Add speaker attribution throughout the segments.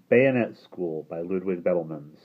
Speaker 1: Bayonet School by Ludwig Bemelmans.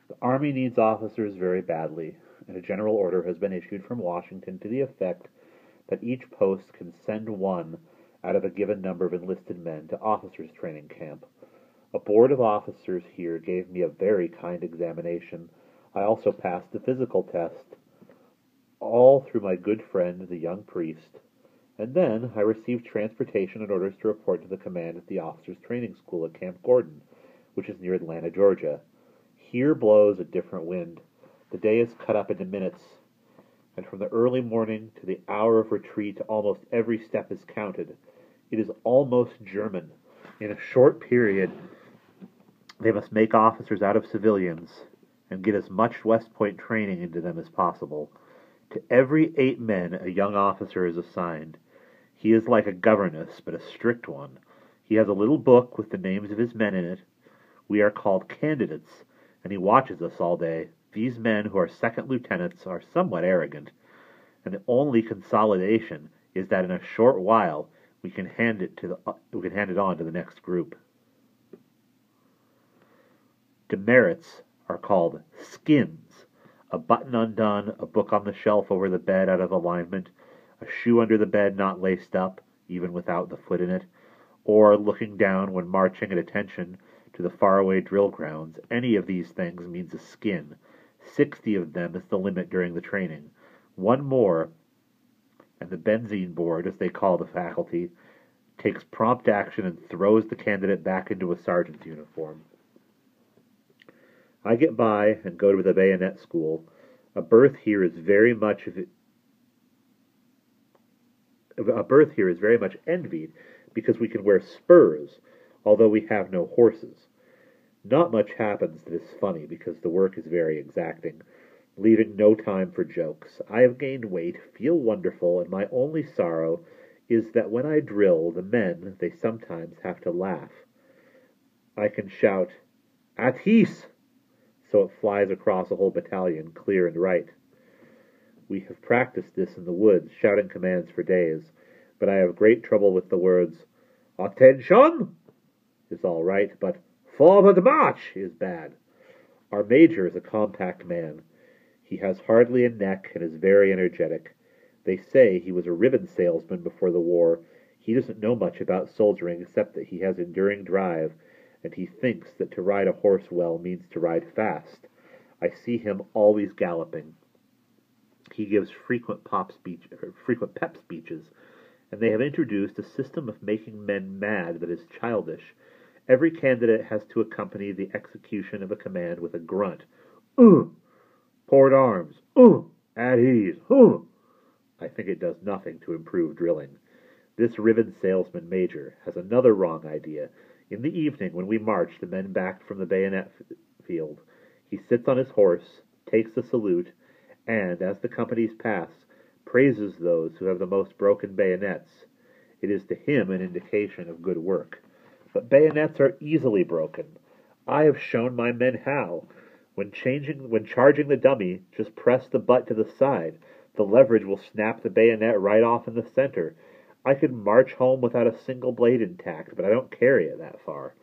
Speaker 1: The Army needs officers very badly, and a general order has been issued from Washington to the effect that each post can send one out of a given number of enlisted men to officers' training camp. A board of officers here gave me a very kind examination. I also passed the physical test, all through my good friend, the young priest. And then I received transportation and orders to report to the command at the officers' training school at Camp Gordon, which is near Atlanta, Georgia. Here blows a different wind. The day is cut up into minutes, and from the early morning to the hour of retreat, almost every step is counted. It is almost German. In a short period, they must make officers out of civilians and get as much West Point training into them as possible. To every 8 men, a young officer is assigned. He is like a governess, but a strict one. He has a little book with the names of his men in it. We are called candidates, and he watches us all day. These men, who are second lieutenants, are somewhat arrogant, and the only consolidation is that in a short while we can hand it on to the next group. Demerits are called skins. A button undone, a book on the shelf over the bed out of alignment, a shoe under the bed not laced up, even without the foot in it, or looking down when marching at attention to the faraway drill grounds. Any of these things means a skin. 60 of them is the limit during the training. One more, and the benzine board, as they call the faculty, takes prompt action and throws the candidate back into a sergeant's uniform. I get by and go to the bayonet school. A berth here is very much envied because we can wear spurs, although we have no horses. Not much happens that is funny because the work is very exacting, leaving no time for jokes. I have gained weight, feel wonderful, and my only sorrow is that when I drill, the men, they sometimes have to laugh. I can shout, "At ease!" so it flies across a whole battalion, clear and right. We have practiced this in the woods, shouting commands for days, but I have great trouble with the words. "Attention!" is all right, but "Forward march!" is bad. Our major is a compact man. He has hardly a neck and is very energetic. They say he was a ribbon salesman before the war. He doesn't know much about soldiering except that he has enduring drive, and he thinks that to ride a horse well means to ride fast. I see him always galloping. He gives frequent pep speeches, and they have introduced a system of making men mad that is childish. Every candidate has to accompany the execution of a command with a grunt. Port arms. At ease. I think it does nothing to improve drilling. This ribbon salesman major has another wrong idea. In the evening, when we march the men back from the bayonet field, he sits on his horse, takes the salute, and, as the companies pass, praises those who have the most broken bayonets. It is to him an indication of good work. But bayonets are easily broken. I have shown my men how. When charging the dummy, just press the butt to the side. The leverage will snap the bayonet right off in the center. I could march home without a single blade intact, but I don't carry it that far.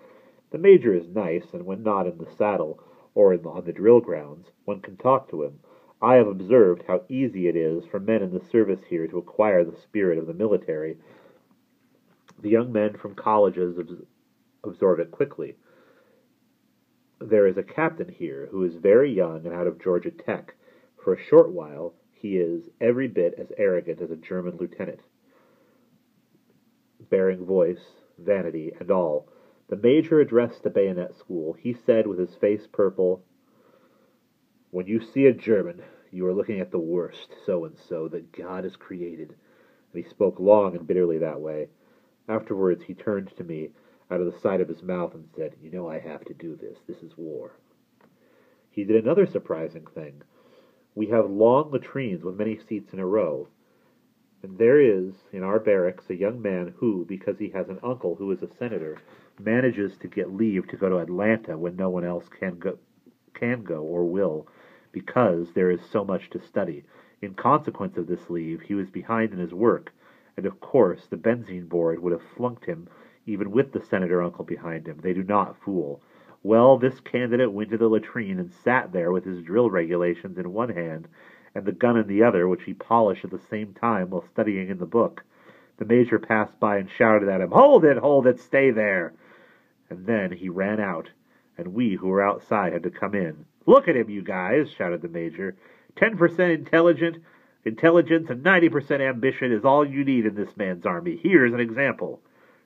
Speaker 1: The major is nice, and when not in the saddle, or on the drill grounds, one can talk to him. I have observed how easy it is for men in the service here to acquire the spirit of the military. The young men from colleges absorb it quickly. There is a captain here who is very young and out of Georgia Tech. For a short while, he is every bit as arrogant as a German lieutenant. Bearing voice, vanity, and all. The major addressed the bayonet school. He said, with his face purple, "When you see a German, you are looking at the worst so-and-so that God has created." And he spoke long and bitterly that way. Afterwards he turned to me out of the side of his mouth and said, "You know I have to do this. This is war." He did another surprising thing. We have long latrines with many seats in a row. And there is, in our barracks, a young man who, because he has an uncle who is a senator, manages to get leave to go to Atlanta when no one else can go or will, because there is so much to study. In consequence of this leave, he was behind in his work, and of course the benzine board would have flunked him even with the senator uncle behind him. They do not fool. Well, this candidate went to the latrine and sat there with his drill regulations in one hand and the gun in the other, which he polished at the same time while studying in the book. The major passed by and shouted at him, hold it, stay there!" And then he ran out, and we who were outside had to come in. "Look at him, you guys," shouted the major. 10% intelligence and 90% ambition is all you need in this man's army. Here's an example."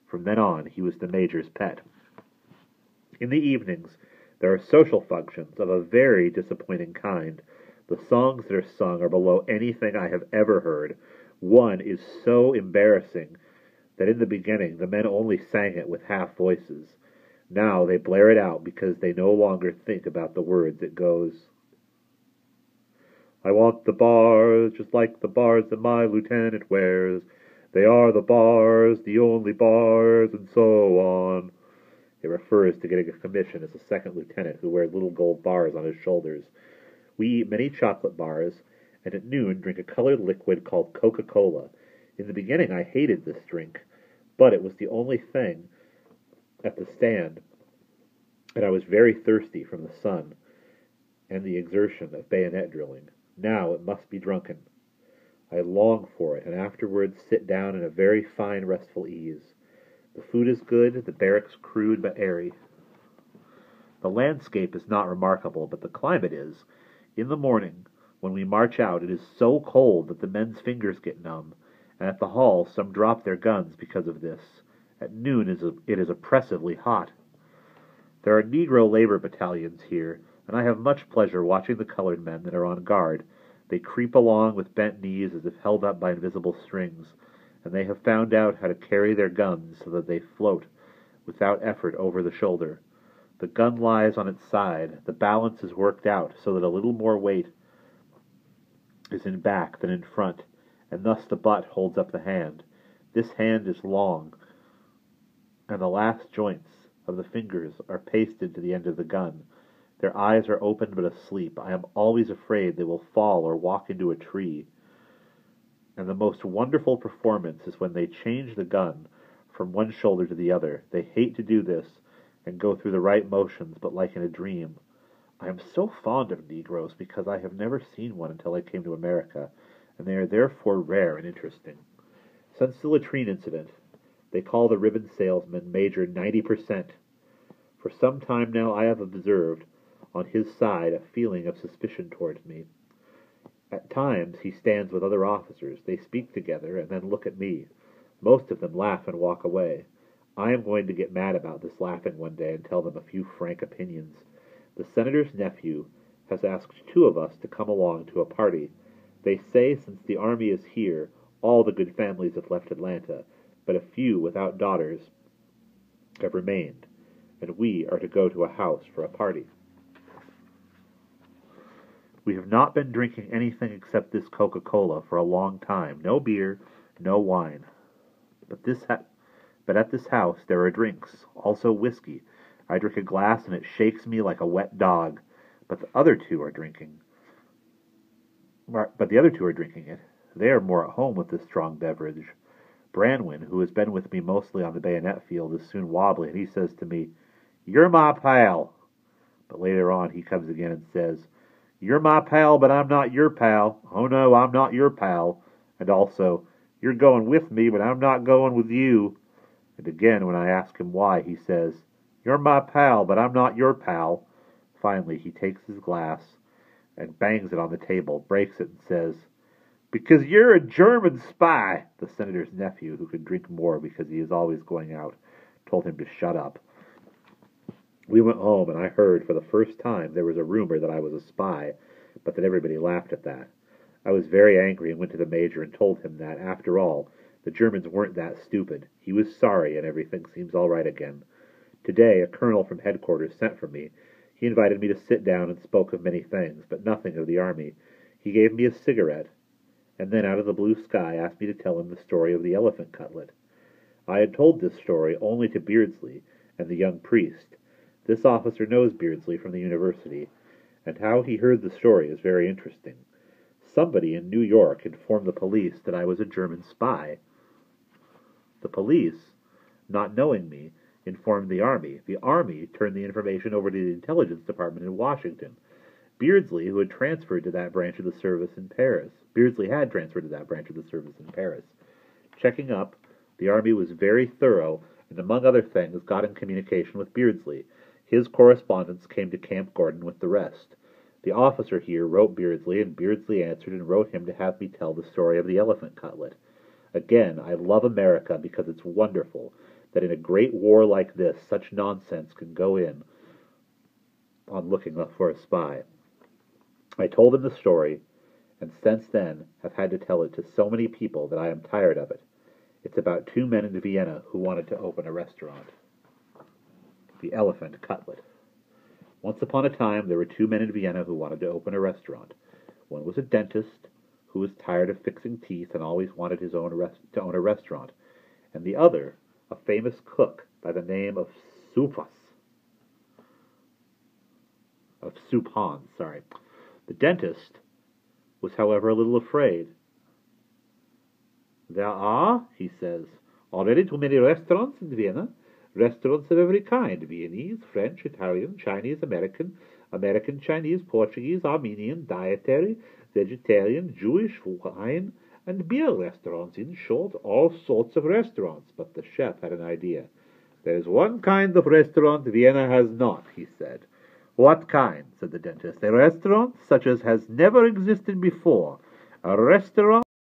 Speaker 1: From then on, he was the major's pet. In the evenings, there are social functions of a very disappointing kind. The songs that are sung are below anything I have ever heard. One is so embarrassing that in the beginning the men only sang it with half voices. Now they blare it out because they no longer think about the words. It goes, "I want the bars, just like the bars that my lieutenant wears. They are the bars, the only bars," and so on. It refers to getting a commission as a second lieutenant who wears little gold bars on his shoulders. We eat many chocolate bars, and at noon drink a colored liquid called Coca-Cola. In the beginning I hated this drink, but it was the only thing at the stand, and I was very thirsty from the sun and the exertion of bayonet drilling. Now it must be drunken. I long for it, and afterwards sit down in a very fine restful ease. The food is good, the barracks crude but airy. The landscape is not remarkable, but the climate is. In the morning, when we march out, it is so cold that the men's fingers get numb, and at the hall some drop their guns because of this. At noon it is oppressively hot. There are Negro labor battalions here, and I have much pleasure watching the colored men that are on guard. They creep along with bent knees as if held up by invisible strings, and they have found out how to carry their guns so that they float without effort over the shoulder. The gun lies on its side, the balance is worked out so that a little more weight is in back than in front, and thus the butt holds up the hand. This hand is long, and the last joints of the fingers are pasted to the end of the gun. Their eyes are open but asleep. I am always afraid they will fall or walk into a tree. And the most wonderful performance is when they change the gun from one shoulder to the other. They hate to do this and go through the right motions, but like in a dream. I am so fond of Negroes because I have never seen one until I came to America, and they are therefore rare and interesting. Since the latrine incident, they call the ribbon salesman Major 90%. For some time now I have observed on his side a feeling of suspicion towards me. At times he stands with other officers. They speak together and then look at me. Most of them laugh and walk away. I am going to get mad about this laughing one day and tell them a few frank opinions. The senator's nephew has asked 2 of us to come along to a party. They say since the army is here, all the good families have left Atlanta, but a few without daughters have remained, and we are to go to a house for a party. We have not been drinking anything except this Coca-Cola for a long time. No beer, no wine. But at this house there are drinks, also whiskey. I drink a glass and it shakes me like a wet dog. But the other two are drinking it. They are more at home with this strong beverage. Branwyn, who has been with me mostly on the bayonet field, is soon wobbly, and he says to me, "You're my pal." But later on he comes again and says, "You're my pal, but I'm not your pal. Oh no, I'm not your pal." And also, "You're going with me, but I'm not going with you." And again, when I ask him why, he says, "You're my pal, but I'm not your pal." Finally, he takes his glass and bangs it on the table, breaks it, and says, "Because you're a German spy." The senator's nephew, who could drink more because he is always going out, told him to shut up. We went home, and I heard for the first time there was a rumor that I was a spy, but that everybody laughed at that. I was very angry and went to the major and told him that, after all, the Germans weren't that stupid. He was sorry, and everything seems all right again. Today, a colonel from headquarters sent for me. He invited me to sit down and spoke of many things, but nothing of the army. He gave me a cigarette, and then out of the blue sky asked me to tell him the story of the elephant cutlet. I had told this story only to Beardsley and the young priest. This officer knows Beardsley from the university, and how he heard the story is very interesting. Somebody in New York informed the police that I was a German spy. The police not knowing me, informed the Army. The Army turned the information over to the Intelligence Department in Washington. Beardsley, who had transferred to that branch of the service in Paris. Beardsley had transferred to that branch of the service in Paris. Checking up, the Army was very thorough and, among other things, got in communication with Beardsley. His correspondence came to Camp Gordon with the rest. The officer here wrote Beardsley, and Beardsley answered and wrote him to have me tell the story of the elephant cutlet. Again, I love America because it's wonderful that in a great war like this, such nonsense can go in on looking for a spy. I told him the story, and since then have had to tell it to so many people that I am tired of it. It's about two men in Vienna who wanted to open a restaurant. The elephant cutlet. Once upon a time, there were two men in Vienna who wanted to open a restaurant. One was a dentist who was tired of fixing teeth and always wanted to own a restaurant, and the other, a famous cook by the name of Suppan. The dentist was, however, a little afraid. There are, he says, already too many restaurants in Vienna. Restaurants of every kind: Viennese, French, Italian, Chinese, American, Chinese, Portuguese, Armenian, dietary, vegetarian, Jewish, wine, and beer restaurants. In short, all sorts of restaurants. But the chef had an idea. There is one kind of restaurant Vienna has not, he said. What kind? Said the dentist. A restaurant such as has never existed before. A restaurant